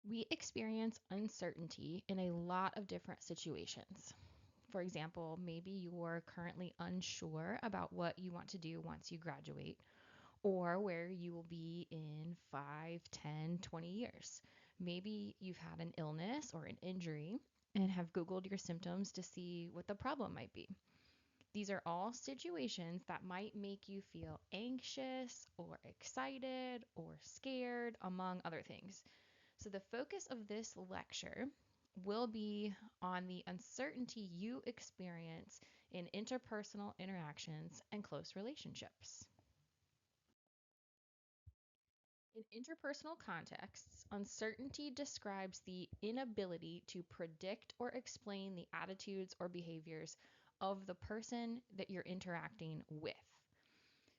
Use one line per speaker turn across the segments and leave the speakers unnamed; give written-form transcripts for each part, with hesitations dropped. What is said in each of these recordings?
We experience uncertainty in a lot of different situations. For example, maybe you're currently unsure about what you want to do once you graduate, or where you will be in 5, 10, 20 years. Maybe you've had an illness or an injury and have Googled your symptoms to see what the problem might be. These are all situations that might make you feel anxious or excited or scared, among other things. So, the focus of this lecture will be on the uncertainty you experience in interpersonal interactions and close relationships. In interpersonal contexts, uncertainty describes the inability to predict or explain the attitudes or behaviors of the person that you're interacting with.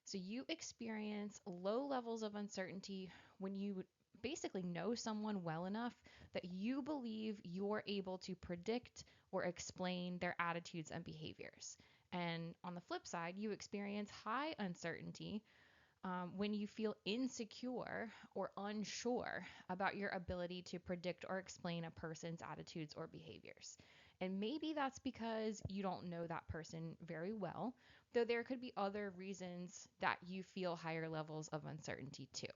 So you experience low levels of uncertainty when you basically know someone well enough that you believe you're able to predict or explain their attitudes and behaviors. And on the flip side, you experience high uncertainty when you feel insecure or unsure about your ability to predict or explain a person's attitudes or behaviors. And maybe that's because you don't know that person very well, though there could be other reasons that you feel higher levels of uncertainty too.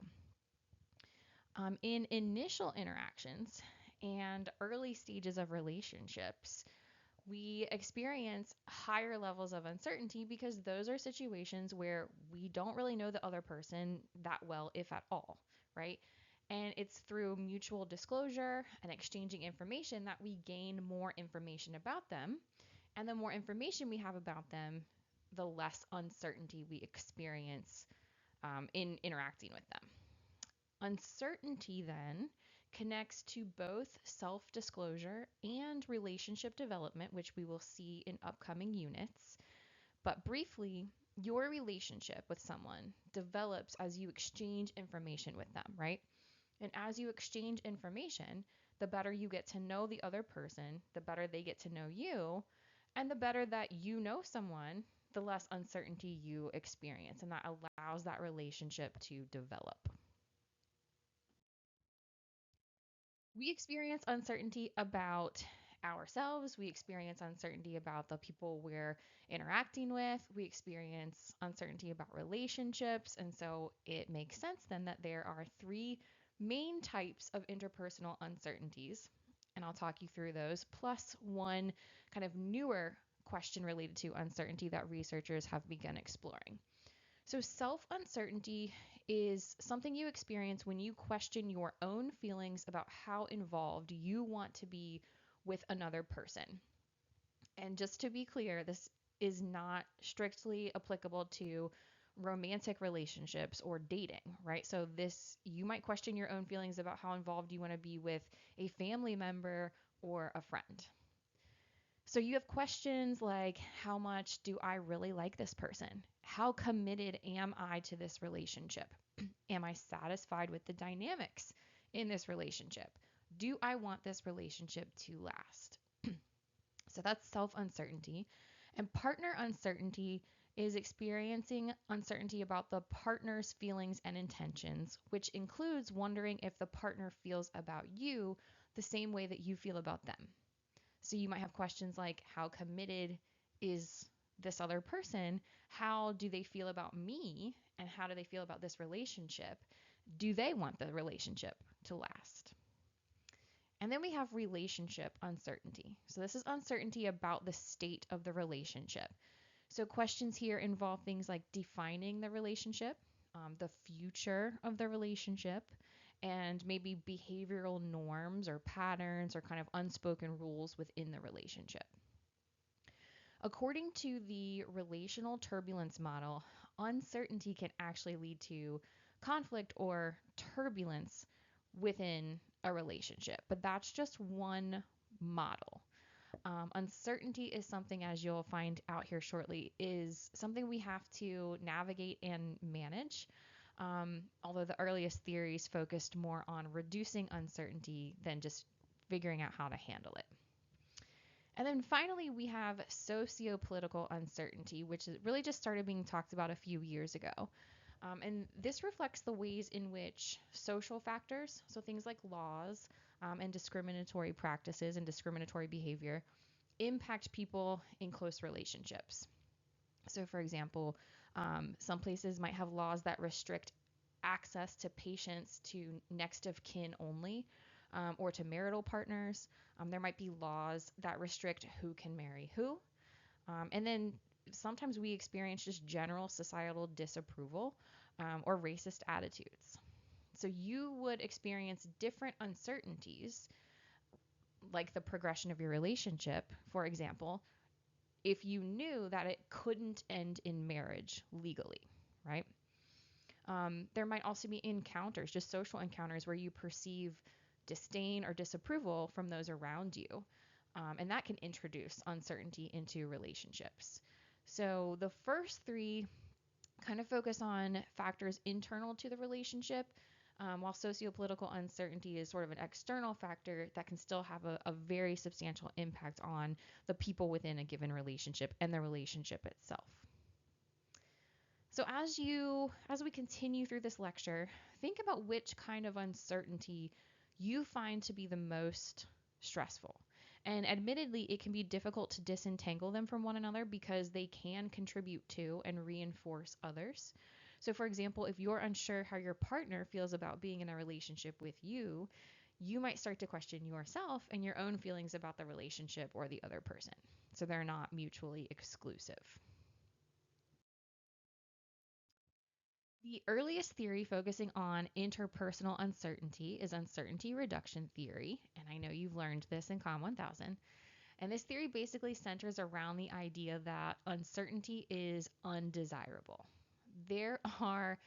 In initial interactions and early stages of relationships, we experience higher levels of uncertainty because those are situations where we don't really know the other person that well, if at all, right? And it's through mutual disclosure and exchanging information that we gain more information about them. And the more information we have about them, the less uncertainty we experience in interacting with them. Uncertainty then connects to both self disclosure and relationship development, which we will see in upcoming units. But briefly, your relationship with someone develops as you exchange information with them, right? And as you exchange information, the better you get to know the other person, the better they get to know you, and the better that you know someone, the less uncertainty you experience. And that allows that relationship to develop. We experience uncertainty about ourselves. We experience uncertainty about the people we're interacting with. We experience uncertainty about relationships. And so it makes sense then that there are three main types of interpersonal uncertainties. And I'll talk you through those, plus one kind of newer question related to uncertainty that researchers have begun exploring. So, self uncertainty is something you experience when you question your own feelings about how involved you want to be with another person. And just to be clear, this is not strictly applicable to romantic relationships or dating, right? So, this you might question your own feelings about how involved you want to be with a family member or a friend. So you have questions like, how much do I really like this person? How committed am I to this relationship? Am I satisfied with the dynamics in this relationship? Do I want this relationship to last? So that's self uncertainty. And partner uncertainty is experiencing uncertainty about the partner's feelings and intentions, which includes wondering if the partner feels about you the same way that you feel about them. So you might have questions like, how committed is this other person? How do they feel about me? And how do they feel about this relationship? Do they want the relationship to last? And then we have relationship uncertainty. So this is uncertainty about the state of the relationship. So questions here involve things like defining the relationship, the future of the relationship, and maybe behavioral norms or patterns or kind of unspoken rules within the relationship. According to the relational turbulence model, uncertainty can actually lead to conflict or turbulence within a relationship, but that's just one model. Uncertainty is something, as you'll find out here shortly, is something we have to navigate and manage. Although the earliest theories focused more on reducing uncertainty than just figuring out how to handle it. And then finally, we have socio-political uncertainty, which really just started being talked about a few years ago. And this reflects the ways in which social factors, so things like laws, and discriminatory practices and discriminatory behavior impact people in close relationships. So, for example, some places might have laws that restrict access to patients to next of kin only, or to marital partners. There might be laws that restrict who can marry who. And then sometimes we experience just general societal disapproval, or racist attitudes. So you would experience different uncertainties, like the progression of your relationship, for example, if you knew that it couldn't end in marriage legally, right? There might also be encounters, just social encounters, where you perceive disdain or disapproval from those around you. And that can introduce uncertainty into relationships. So the first three kind of focus on factors internal to the relationship, while sociopolitical uncertainty is sort of an external factor that can still have a very substantial impact on the people within a given relationship and the relationship itself. So as we continue through this lecture, think about which kind of uncertainty you find to be the most stressful. And admittedly, it can be difficult to disentangle them from one another because they can contribute to and reinforce others. So, for example, if you're unsure how your partner feels about being in a relationship with you, you might start to question yourself and your own feelings about the relationship or the other person. So, they're not mutually exclusive. The earliest theory focusing on interpersonal uncertainty is uncertainty reduction theory, and I know you've learned this in COM 1000. And this theory basically centers around the idea that uncertainty is undesirable. There are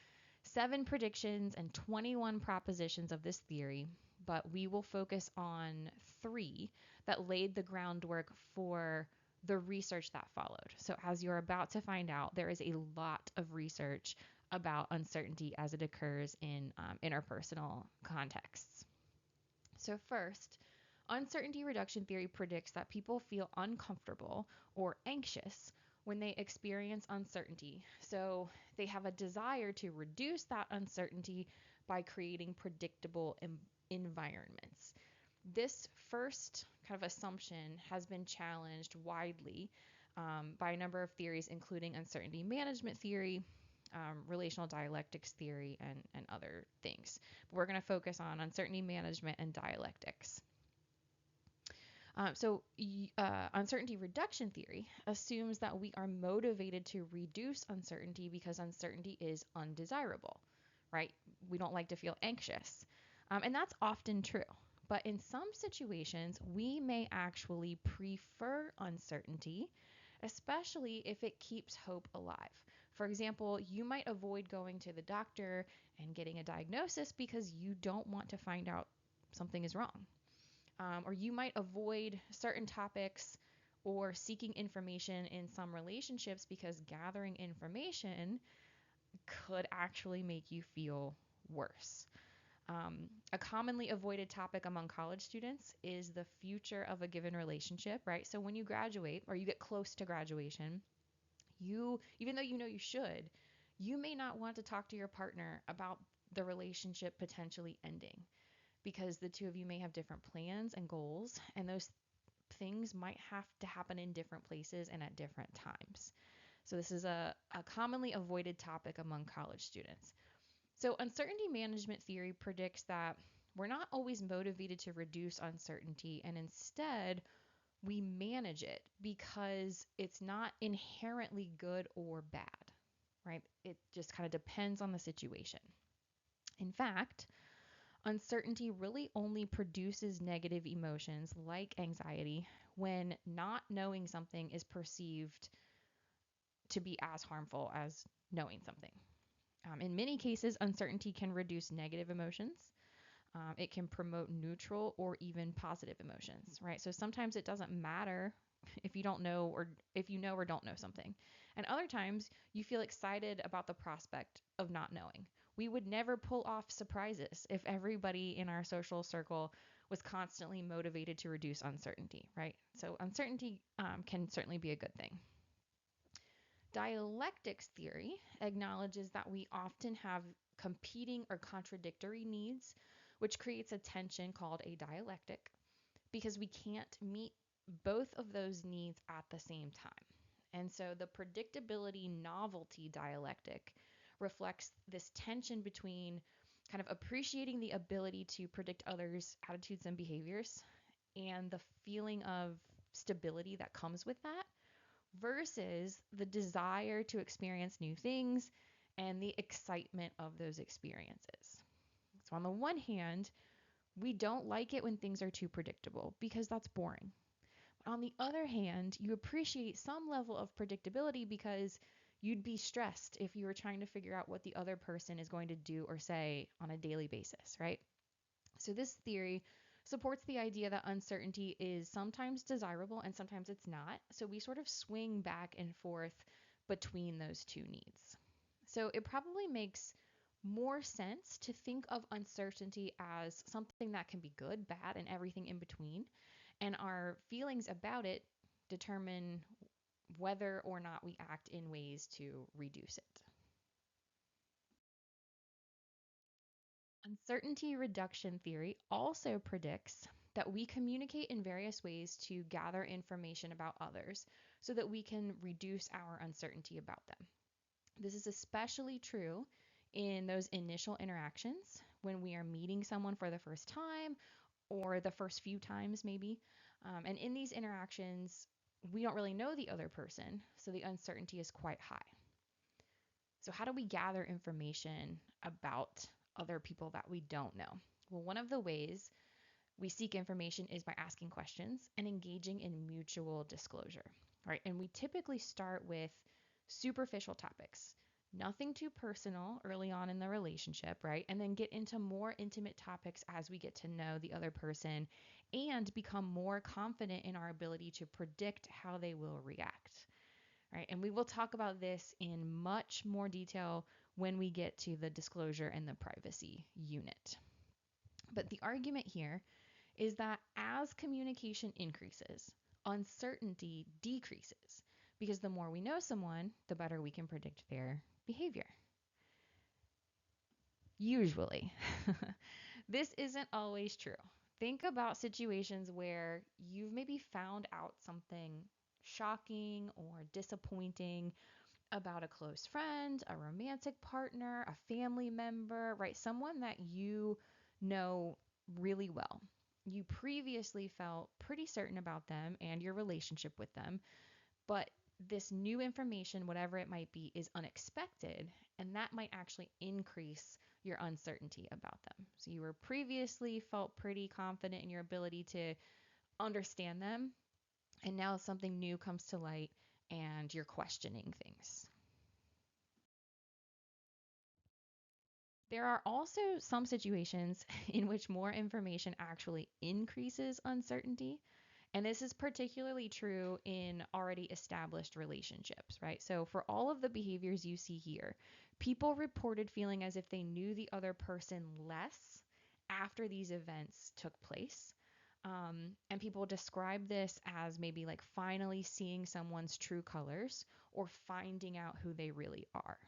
7 predictions and 21 propositions of this theory, but we will focus on 3 that laid the groundwork for the research that followed. So, as you're about to find out, there is a lot of research about uncertainty as it occurs in interpersonal contexts. So, first, uncertainty reduction theory predicts that people feel uncomfortable or anxious when they experience uncertainty. So, they have a desire to reduce that uncertainty by creating predictable environments. This first kind of assumption has been challenged widely, by a number of theories, including uncertainty management theory, relational dialectics theory, and other things. But we're going to focus on uncertainty management and dialectics. Uncertainty reduction theory assumes that we are motivated to reduce uncertainty because uncertainty is undesirable, right? We don't like to feel anxious. And that's often true. But in some situations, we may actually prefer uncertainty, especially if it keeps hope alive. For example, you might avoid going to the doctor and getting a diagnosis because you don't want to find out something is wrong. Or you might avoid certain topics or seeking information in some relationships because gathering information could actually make you feel worse. A commonly avoided topic among college students is the future of a given relationship, right? So when you graduate or you get close to graduation, even though you know you should, you may not want to talk to your partner about the relationship potentially ending because the two of you may have different plans and goals, and those things might have to happen in different places and at different times. So this is a commonly avoided topic among college students. So uncertainty management theory predicts that we're not always motivated to reduce uncertainty, and instead we manage it because it's not inherently good or bad, right? It just kind of depends on the situation. In fact, uncertainty really only produces negative emotions like anxiety when not knowing something is perceived to be as harmful as knowing something. In many cases, uncertainty can reduce negative emotions. It can promote neutral or even positive emotions, right? So sometimes it doesn't matter if you don't know or if you know or don't know something. And other times you feel excited about the prospect of not knowing. We would never pull off surprises if everybody in our social circle was constantly motivated to reduce uncertainty, right? So uncertainty can certainly be a good thing. Dialectics theory acknowledges that we often have competing or contradictory needs which creates a tension called a dialectic because we can't meet both of those needs at the same time. And so the predictability novelty dialectic reflects this tension between kind of appreciating the ability to predict others' attitudes and behaviors and the feeling of stability that comes with that versus the desire to experience new things and the excitement of those experiences. So, on the one hand, we don't like it when things are too predictable because that's boring. On the other hand, you appreciate some level of predictability because you'd be stressed if you were trying to figure out what the other person is going to do or say on a daily basis, right? So, this theory supports the idea that uncertainty is sometimes desirable and sometimes it's not. So, we sort of swing back and forth between those two needs. So, it probably makes more sense to think of uncertainty as something that can be good, bad, and everything in between. And our feelings about it determine whether or not we act in ways to reduce it. Uncertainty reduction theory also predicts that we communicate in various ways to gather information about others so that we can reduce our uncertainty about them. This is especially true in those initial interactions when we are meeting someone for the first time or the first few times, maybe. And in these interactions, we don't really know the other person, so the uncertainty is quite high. So, how do we gather information about other people that we don't know? Well, one of the ways we seek information is by asking questions and engaging in mutual disclosure, right? And we typically start with superficial topics, nothing too personal early on in the relationship, right? And then get into more intimate topics as we get to know the other person and become more confident in our ability to predict how they will react, right? And we will talk about this in much more detail when we get to the disclosure and the privacy unit. But the argument here is that as communication increases, uncertainty decreases because the more we know someone, the better we can predict their behavior. Usually. This isn't always true. Think about situations where you've maybe found out something shocking or disappointing about a close friend, a romantic partner, a family member, right? Someone that you know really well. You previously felt pretty certain about them and your relationship with them, but this new information, whatever it might be, is unexpected, and that might actually increase your uncertainty about them. So you were previously felt pretty confident in your ability to understand them, and now something new comes to light and you're questioning things. There are also some situations in which more information actually increases uncertainty. And this is particularly true in already established relationships, right? So, for all of the behaviors you see here, people reported feeling as if they knew the other person less after these events took place. And people describe this as maybe like finally seeing someone's true colors or finding out who they really are.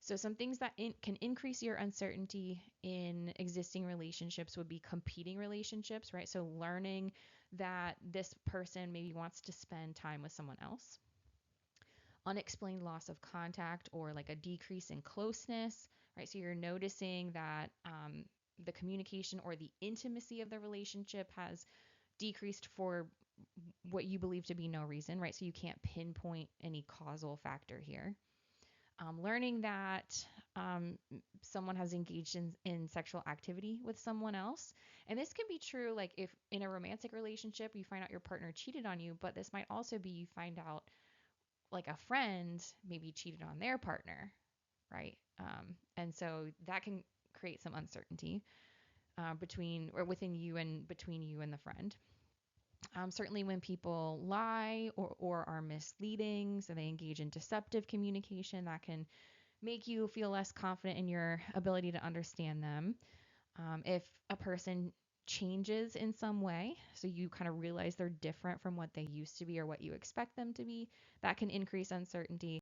So, some things that can increase your uncertainty in existing relationships would be competing relationships, right? So, learning that this person maybe wants to spend time with someone else, unexplained loss of contact or like a decrease in closeness, right? So, you're noticing that the communication or the intimacy of the relationship has decreased for what you believe to be no reason, right? So, you can't pinpoint any causal factor here. Learning that someone has engaged in sexual activity with someone else. And this can be true, like if in a romantic relationship you find out your partner cheated on you, but this might also be you find out like a friend maybe cheated on their partner, right? And so that can create some uncertainty between or within you and between you and the friend. Certainly, when people lie or are misleading, so they engage in deceptive communication, that can make you feel less confident in your ability to understand them. If a person changes in some way, so you kind of realize they're different from what they used to be or what you expect them to be, that can increase uncertainty.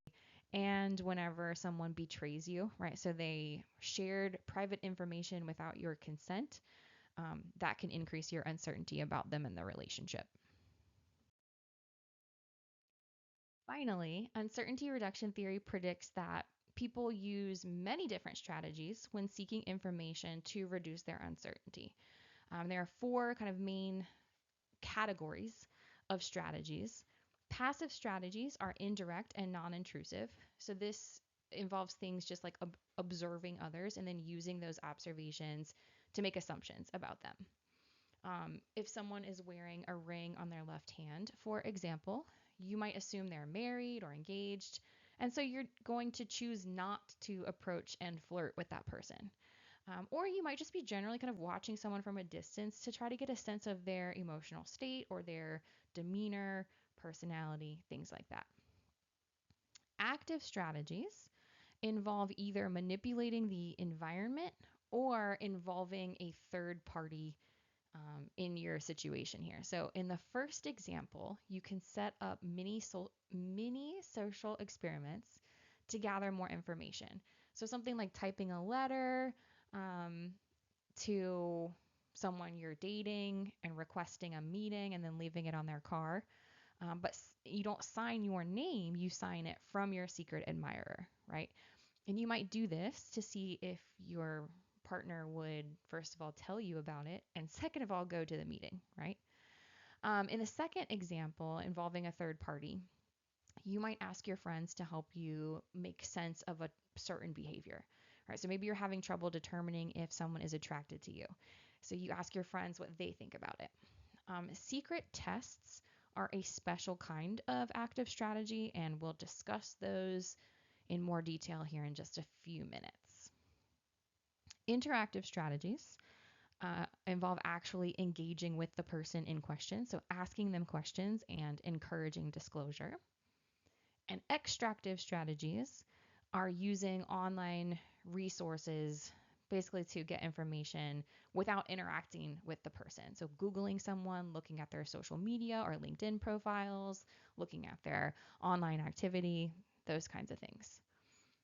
and whenever someone betrays you, right? So they shared private information without your consent, that can increase your uncertainty about them and the relationship. Finally, uncertainty reduction theory predicts that people use many different strategies when seeking information to reduce their uncertainty. There are four kind of main categories of strategies. Passive strategies are indirect and non intrusive. So, this involves things just like observing others and then using those observations to make assumptions about them. If someone is wearing a ring on their left hand, for example, you might assume they're married or engaged. And so you're going to choose not to approach and flirt with that person. Or you might just be generally kind of watching someone from a distance to try to get a sense of their emotional state or their demeanor, personality, things like that. Active strategies involve either manipulating the environment or involving a third party in your situation here. So, in the first example, you can set up mini social experiments to gather more information. So, something like typing a letter um, to someone you're dating and requesting a meeting and then leaving it on their car. But you don't sign your name, you sign it from your secret admirer, right? And you might do this to see if your partner would, first of all, tell you about it, and second of all, go to the meeting, right? In the second example involving a third party, you might ask your friends to help you make sense of a certain behavior, right? So maybe you're having trouble determining if someone is attracted to you. So you ask your friends what they think about it. Secret tests are a special kind of active strategy, and we'll discuss those in more detail here in just a few minutes. Interactive strategies involve actually engaging with the person in question, so asking them questions and encouraging disclosure. And extractive strategies are using online resources basically to get information without interacting with the person. So, Googling someone, looking at their social media or LinkedIn profiles, looking at their online activity, those kinds of things.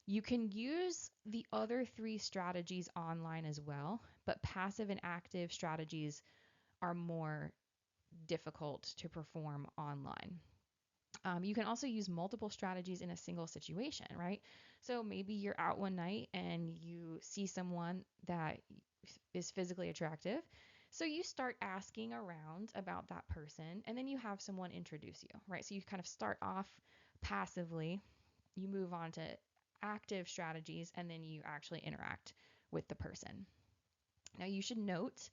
You can use the other three strategies online as well, but passive and active strategies are more difficult to perform online. You can also use multiple strategies in a single situation, right? So maybe you're out one night and you see someone that is physically attractive. So you start asking around about that person and then you have someone introduce you, right? So you kind of start off passively, you move on to active strategies, and then you actually interact with the person. Now, you should note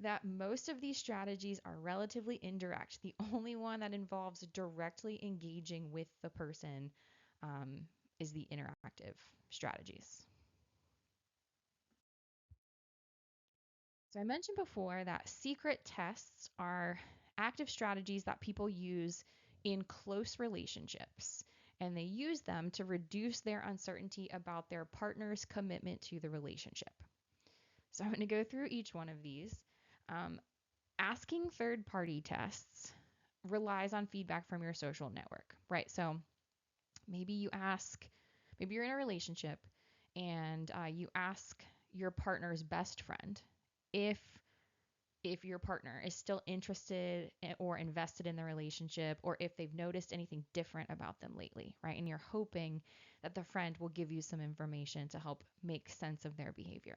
that most of these strategies are relatively indirect. The only one that involves directly engaging with the person um, is the interactive strategies. So, I mentioned before that secret tests are active strategies that people use in close relationships, and they use them to reduce their uncertainty about their partner's commitment to the relationship. So, I'm going to go through each one of these. Um, Asking third party tests relies on feedback from your social network, right? So maybe you ask, maybe you're in a relationship and you ask your partner's best friend if your partner is still interested or invested in the relationship, or if they've noticed anything different about them lately, right? And you're hoping that the friend will give you some information to help make sense of their behavior.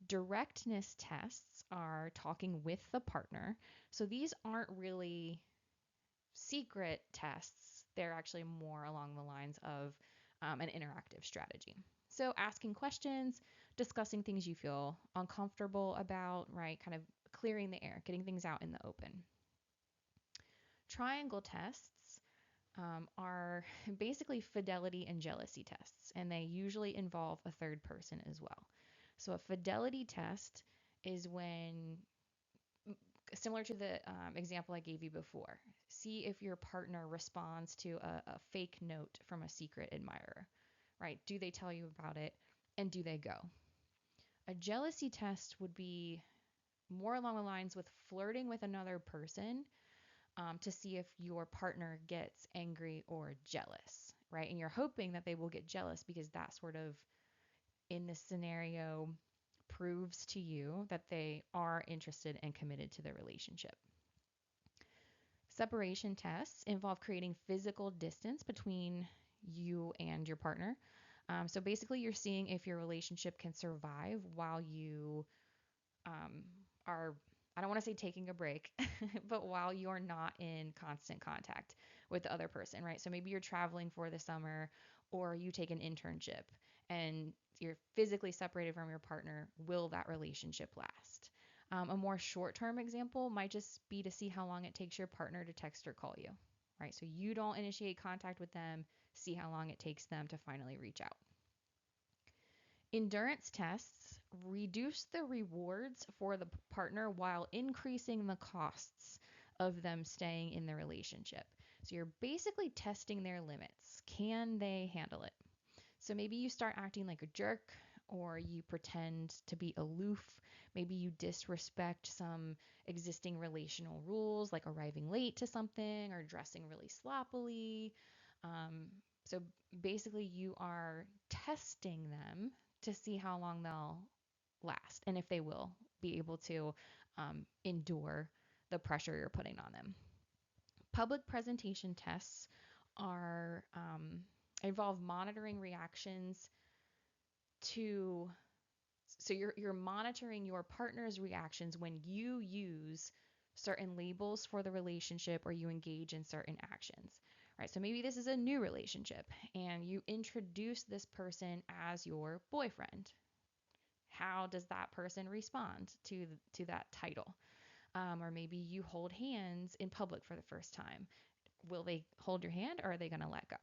Directness tests are talking with the partner. So these aren't really secret tests, they're actually more along the lines of an interactive strategy. So asking questions, discussing things you feel uncomfortable about, right? Kind of clearing the air, getting things out in the open. Triangle tests are basically fidelity and jealousy tests, and they usually involve a third person as well. So a fidelity test is when, similar to the example I gave you before, see if your partner responds to a fake note from a secret admirer, right? Do they tell you about it and do they go? A jealousy test would be more along the lines with flirting with another person to see if your partner gets angry or jealous. right? And you're hoping that they will get jealous because that sort of, in this scenario, proves to you that they are interested and committed to the relationship. Separation tests involve creating physical distance between you and your partner. So basically, you're seeing if your relationship can survive while you um, are, I don't want to say taking a break, but while you're not in constant contact with the other person, right? So maybe you're traveling for the summer or you take an internship and you're physically separated from your partner. Will that relationship last? A more short term example might just be to see how long it takes your partner to text or call you, right? So you don't initiate contact with them, see how long it takes them to finally reach out. Endurance tests reduce the rewards for the partner while increasing the costs of them staying in the relationship. So you're basically testing their limits. Can they handle it? So maybe you start acting like a jerk, or you pretend to be aloof. Maybe you disrespect some existing relational rules, like arriving late to something or dressing really sloppily. Um, so basically, you are testing them to see how long they'll last and if they will be able to endure the pressure you're putting on them. Public presentation tests are involve monitoring reactions to, so you're monitoring your partner's reactions when you use certain labels for the relationship or you engage in certain actions, right? So maybe this is a new relationship and you introduce this person as your boyfriend. How does that person respond to that title? Or maybe you hold hands in public for the first time. Will they hold your hand or are they going to let go?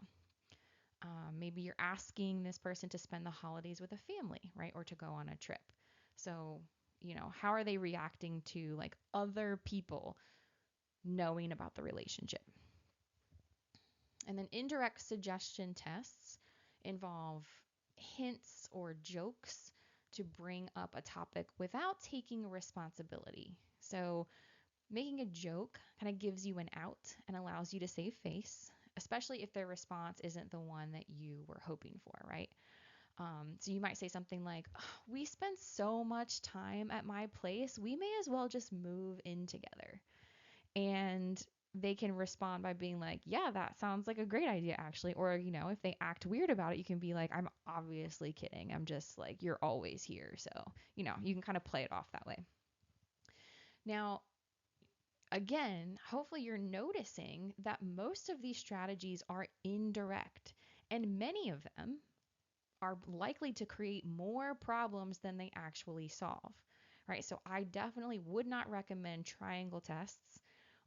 Maybe you're asking this person to spend the holidays with a family, right? Or to go on a trip. So, how are they reacting to like other people knowing about the relationship? And then indirect suggestion tests involve hints or jokes to bring up a topic without taking responsibility. So, making a joke kind of gives you an out and allows you to save face, especially if their response isn't the one that you were hoping for, right? So you might say something like, "Oh, we spend so much time at my place, we may as well just move in together." And they can respond by being like, "Yeah, that sounds like a great idea, actually." Or, if they act weird about it, you can be like, "I'm obviously kidding. I'm just like, you're always here." So, you can kind of play it off that way. Now, again, hopefully you're noticing that most of these strategies are indirect, and many of them are likely to create more problems than they actually solve. Right? So I definitely would not recommend triangle tests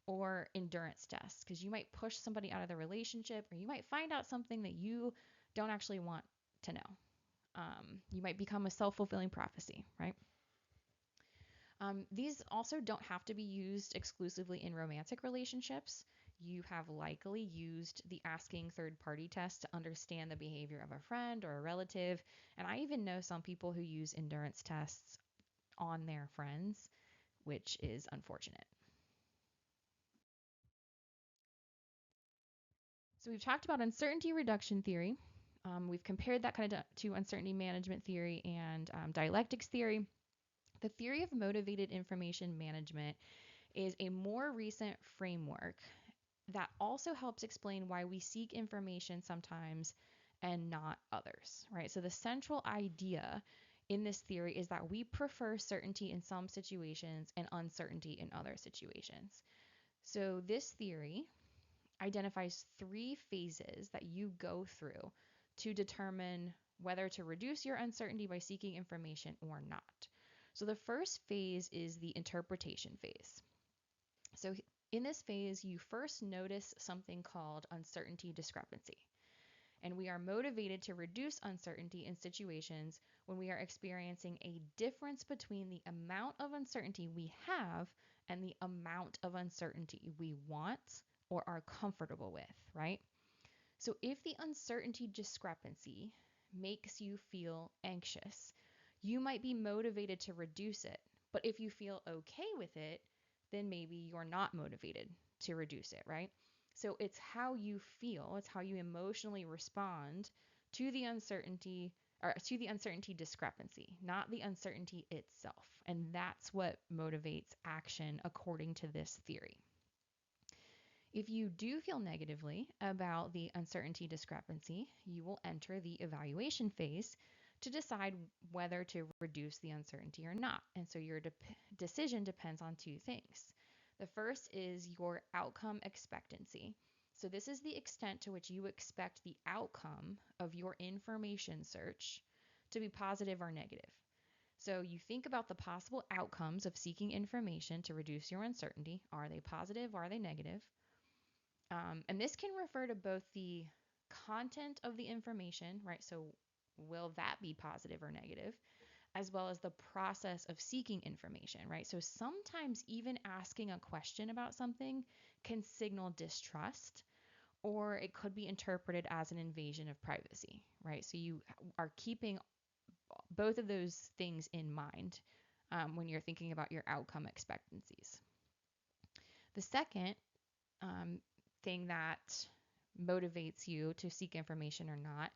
or endurance tests because you might push somebody out of the relationship or you might find out something that you don't actually want to know. You might become a self fulfilling prophecy, right? These also don't have to be used exclusively in romantic relationships. You have likely used the asking third party test to understand the behavior of a friend or a relative. And I even know some people who use endurance tests on their friends, which is unfortunate. So we've talked about uncertainty reduction theory. We've compared that kind of to uncertainty management theory and dialectics theory. The theory of motivated information management is a more recent framework that also helps explain why we seek information sometimes and not others, right? So the central idea in this theory is that we prefer certainty in some situations and uncertainty in other situations. So this theory identifies three phases that you go through to determine whether to reduce your uncertainty by seeking information or not. So the first phase is the interpretation phase. So in this phase, you first notice something called uncertainty discrepancy. And we are motivated to reduce uncertainty in situations when we are experiencing a difference between the amount of uncertainty we have and the amount of uncertainty we want or are comfortable with, right? So if the uncertainty discrepancy makes you feel anxious, you might be motivated to reduce it. But if you feel okay with it, then maybe you're not motivated to reduce it, right? So it's how you feel, it's how you emotionally respond to the uncertainty or to the uncertainty discrepancy, not the uncertainty itself. And that's what motivates action according to this theory. If you do feel negatively about the uncertainty discrepancy, you will enter the evaluation phase to decide whether to reduce the uncertainty or not. And so your decision depends on two things. The first is your outcome expectancy. So this is the extent to which you expect the outcome of your information search to be positive or negative. So you think about the possible outcomes of seeking information to reduce your uncertainty. Are they positive? Are they negative? And this can refer to both the content of the information, right? So will that be positive or negative? As well as the process of seeking information, right? So sometimes even asking a question about something can signal distrust, or it could be interpreted as an invasion of privacy, right? So you are keeping both of those things in mind when you're thinking about your outcome expectancies. The second um, thing that motivates you to seek information or not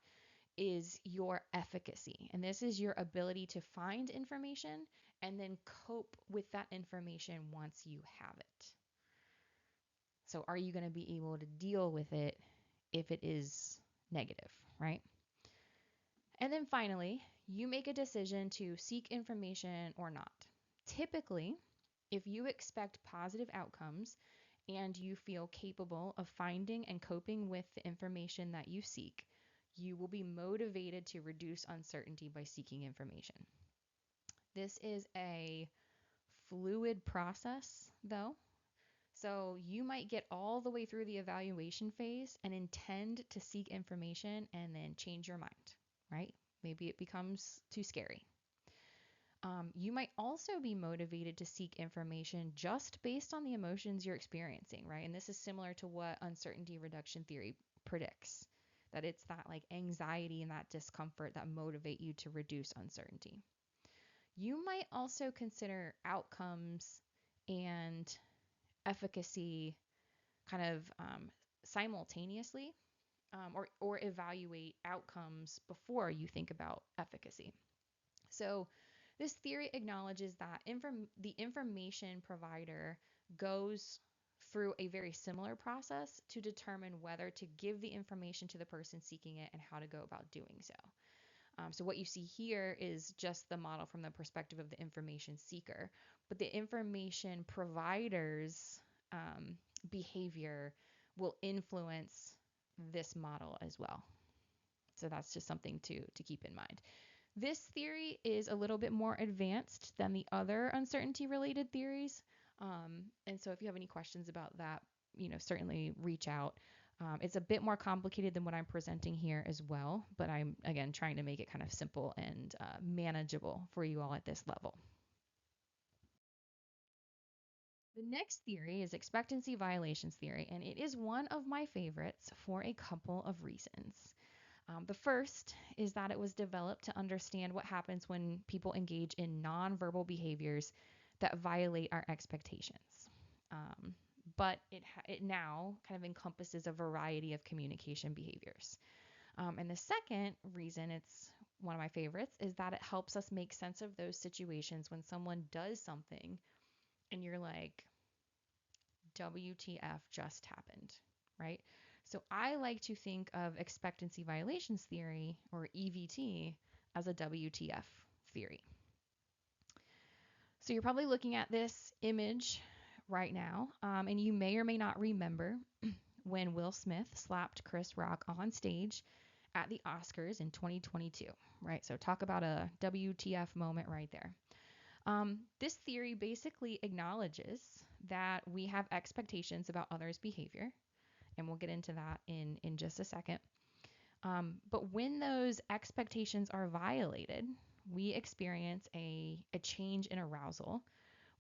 is your efficacy. And this is your ability to find information and then cope with that information once you have it. So, are you going to be able to deal with it if it is negative, right? And then finally, you make a decision to seek information or not. Typically, if you expect positive outcomes and you feel capable of finding and coping with the information that you seek, you will be motivated to reduce uncertainty by seeking information. This is a fluid process, though. So you might get all the way through the evaluation phase and intend to seek information and then change your mind, right? Maybe it becomes too scary. You might also be motivated to seek information just based on the emotions you're experiencing, right? And this is similar to what uncertainty reduction theory predicts, that it's that like anxiety and that discomfort that motivate you to reduce uncertainty. You might also consider outcomes and efficacy kind of simultaneously, or evaluate outcomes before you think about efficacy. So this theory acknowledges that the information provider goes through a very similar process to determine whether to give the information to the person seeking it and how to go about doing so. So what you see here is just the model from the perspective of the information seeker, but the information provider's behavior will influence this model as well. So that's just something to keep in mind. This theory is a little bit more advanced than the other uncertainty related theories. And so if you have any questions about that, certainly reach out. It's a bit more complicated than what I'm presenting here as well, but I'm, again, trying to make it kind of simple and manageable for you all at this level. The next theory is expectancy violations theory, and it is one of my favorites for a couple of reasons. The first is that it was developed to understand what happens when people engage in nonverbal behaviors that violate our expectations. But it now kind of encompasses a variety of communication behaviors. And the second reason it's one of my favorites is that it helps us make sense of those situations when someone does something and you're like, WTF just happened, right? So I like to think of expectancy violations theory, or EVT, as a WTF theory. So you're probably looking at this image right now, and you may or may not remember when Will Smith slapped Chris Rock on stage at the Oscars in 2022, right? So talk about a WTF moment right there. This theory basically acknowledges that we have expectations about others' behavior, and we'll get into that in just a second. But when those expectations are violated, we experience a change in arousal,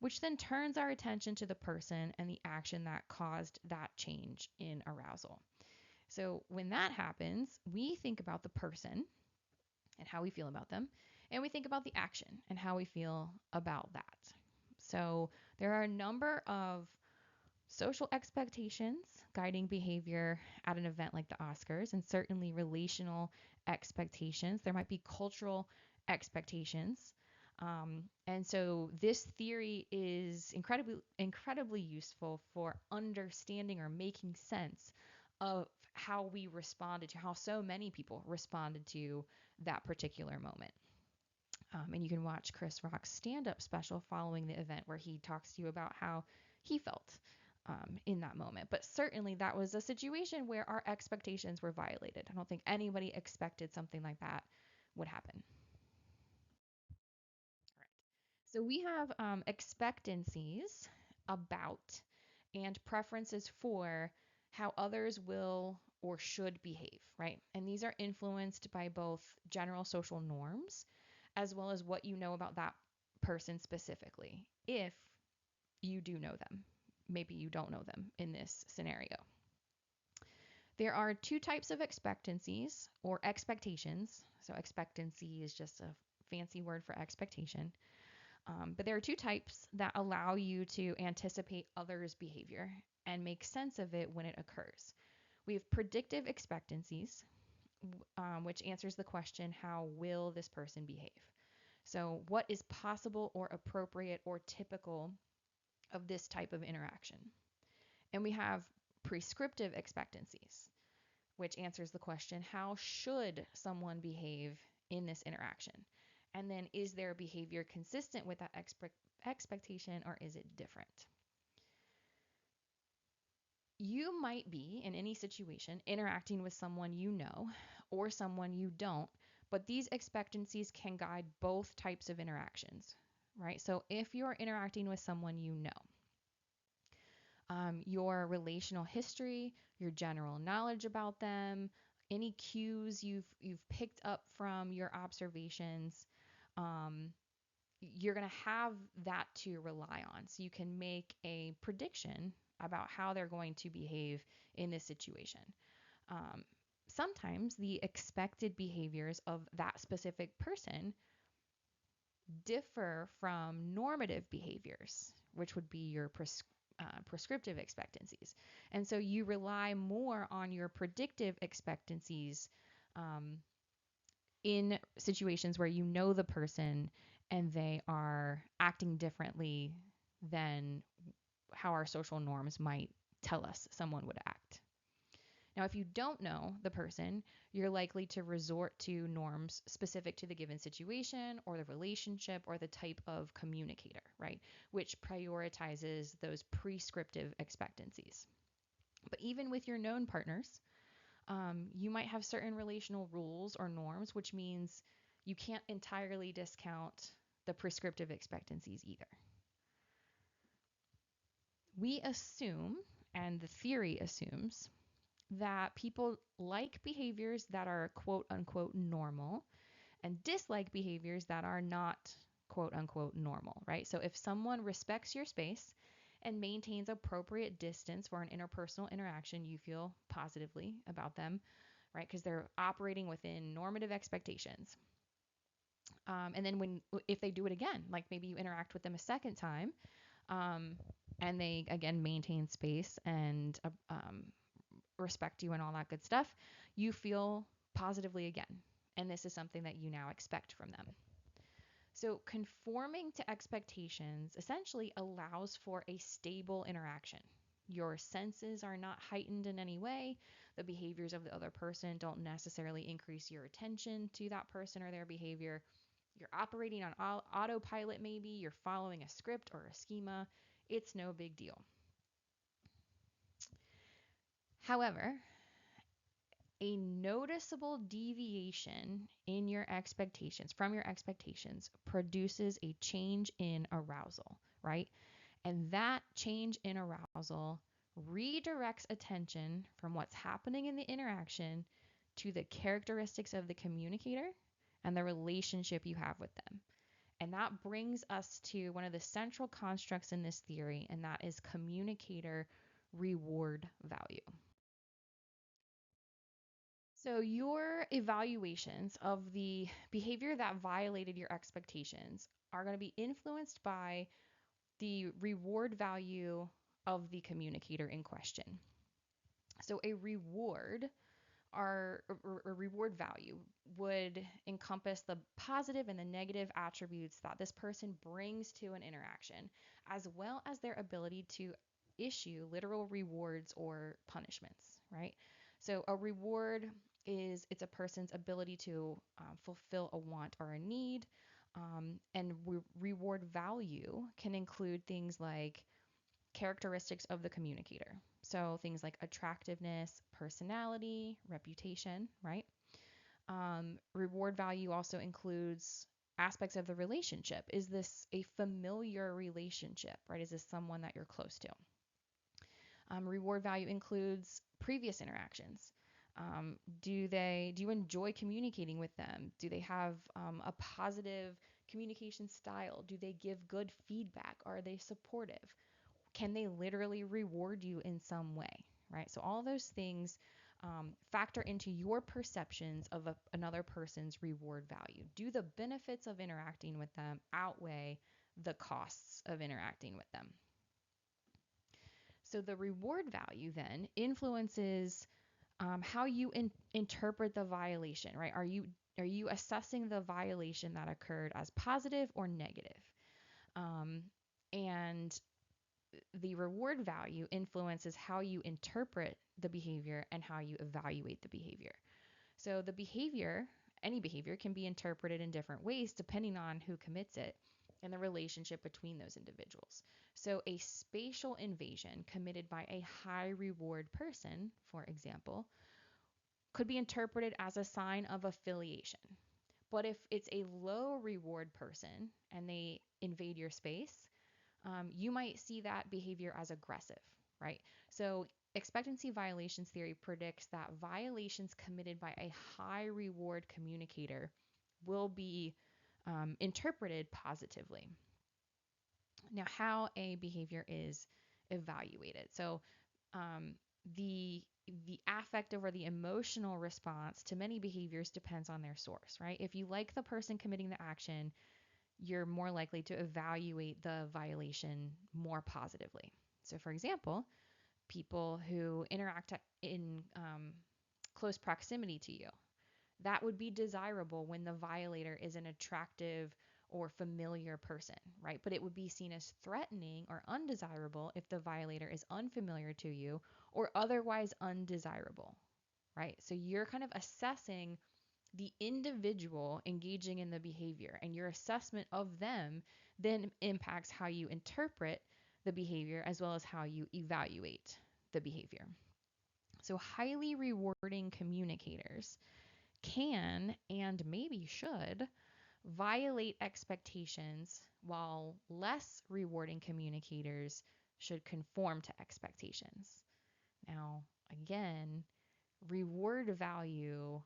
which then turns our attention to the person and the action that caused that change in arousal. So when that happens, we think about the person and how we feel about them, and we think about the action and how we feel about that. So there are a number of social expectations guiding behavior at an event like the Oscars, and certainly relational expectations. There might be cultural expectations. And so this theory is incredibly useful for understanding or making sense of how we responded to how so many people responded to that particular moment. And you can watch Chris Rock's stand up special following the event where he talks to you about how he felt in that moment. But certainly that was a situation where our expectations were violated. I don't think anybody expected something like that would happen. All right. So we have expectancies about and preferences for how others will or should behave, right? And these are influenced by both general social norms as well as what you know about that person specifically, if you do know them. Maybe you don't know them in this scenario. There are two types of expectancies or expectations. So, expectancy is just a fancy word for expectation. But there are two types that allow you to anticipate others' behavior and make sense of it when it occurs. We have predictive expectancies, which answers the question, how will this person behave? So, what is possible or appropriate or typical of this type of interaction? And we have prescriptive expectancies, which answers the question, how should someone behave in this interaction? And then, is their behavior consistent with that expectation or is it different? You might be in any situation interacting with someone you know or someone you don't, but these expectancies can guide both types of interactions, right? So if you're interacting with someone you know, your relational history, your general knowledge about them, any cues you've picked up from your observations, um, you're going to have that to rely on. So you can make a prediction about how they're going to behave in this situation. Um, Sometimes the expected behaviors of that specific person differ from normative behaviors, which would be your prescriptive expectancies. And so you rely more on your predictive expectancies um, in situations where you know the person and they are acting differently than how our social norms might tell us someone would act. Now, if you don't know the person, you're likely to resort to norms specific to the given situation or the relationship or the type of communicator, right? Which prioritizes those prescriptive expectancies. But even with your known partners, you might have certain relational rules or norms, which means you can't entirely discount the prescriptive expectancies either. We assume, and the theory assumes, that people like behaviors that are quote unquote normal and dislike behaviors that are not quote unquote normal, right? So if someone respects your space and maintains appropriate distance for an interpersonal interaction, you feel positively about them, right? Because they're operating within normative expectations. And then if they do it again, like maybe you interact with them a second time, um, and they again maintain space and respect you and all that good stuff, you feel positively again. And this is something that you now expect from them. So, conforming to expectations essentially allows for a stable interaction. Your senses are not heightened in any way. The behaviors of the other person don't necessarily increase your attention to that person or their behavior. You're operating on autopilot, maybe. You're following a script or a schema. It's no big deal. However, a noticeable deviation in your expectations from your expectations produces a change in arousal, right? And that change in arousal redirects attention from what's happening in the interaction to the characteristics of the communicator and the relationship you have with them. And that brings us to one of the central constructs in this theory, and that is communicator reward value. So, your evaluations of the behavior that violated your expectations are going to be influenced by the reward value of the communicator in question. So a reward or a reward value would encompass the positive and the negative attributes that this person brings to an interaction, as well as their ability to issue literal rewards or punishments, right? So a reward is it's a person's ability to fulfill a want or a need. And reward value can include things like characteristics of the communicator. So things like attractiveness, personality, reputation, right? Reward value also includes aspects of the relationship. Is this a familiar relationship, right? Is this someone that you're close to? Reward value includes previous interactions. Do you enjoy communicating with them? Do they have a positive communication style? Do they give good feedback? Are they supportive? Can they literally reward you in some way, right? So all those things factor into your perceptions of another person's reward value. Do the benefits of interacting with them outweigh the costs of interacting with them? So the reward value then influences how you interpret the violation, right? Are you assessing the violation that occurred as positive or negative? Um, and the reward value influences how you interpret the behavior and how you evaluate the behavior. So the behavior, any behavior, can be interpreted in different ways depending on who commits it and the relationship between those individuals. So a spatial invasion committed by a high reward person, for example, could be interpreted as a sign of affiliation. But if it's a low reward person and they invade your space, you might see that behavior as aggressive, right? So expectancy violations theory predicts that violations committed by a high reward communicator will be interpreted positively. Now, how a behavior is evaluated. So um, the the affective or the emotional response to many behaviors depends on their source, right? If you like the person committing the action, you're more likely to evaluate the violation more positively. So, for example, people who interact in close proximity to you, that would be desirable when the violator is an attractive or familiar person, right? But it would be seen as threatening or undesirable if the violator is unfamiliar to you or otherwise undesirable, right? So you're kind of assessing the individual engaging in the behavior, and your assessment of them then impacts how you interpret the behavior as well as how you evaluate the behavior. So, highly rewarding communicators can and maybe should violate expectations, while less rewarding communicators should conform to expectations. Now, again, reward value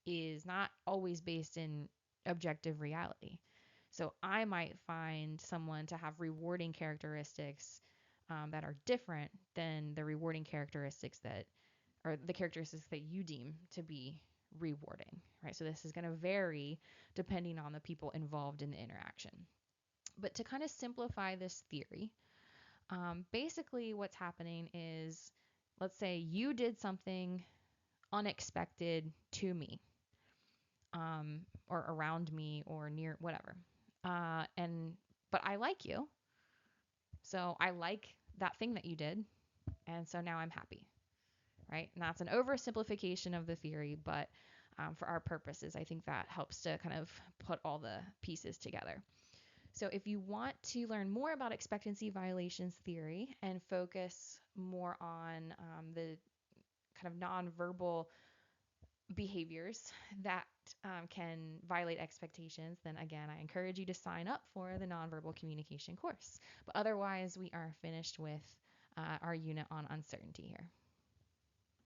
is not always based in objective reality. So I might find someone to have rewarding characteristics that are different than the rewarding characteristics that, or the characteristics that you deem to be rewarding, right? So this is going to vary depending on the people involved in the interaction. But to kind of simplify this theory, basically what's happening is, let's say you did something unexpected to me, or around me or near whatever. And but I like you, so I like that thing that you did, and so now I'm happy, right? And that's an oversimplification of the theory, but for our purposes, I think that helps to kind of put all the pieces together. So if you want to learn more about expectancy violations theory and focus more on the kind of nonverbal behaviors that can violate expectations, then again, I encourage you to sign up for the nonverbal communication course. But otherwise, we are finished with our unit on uncertainty here.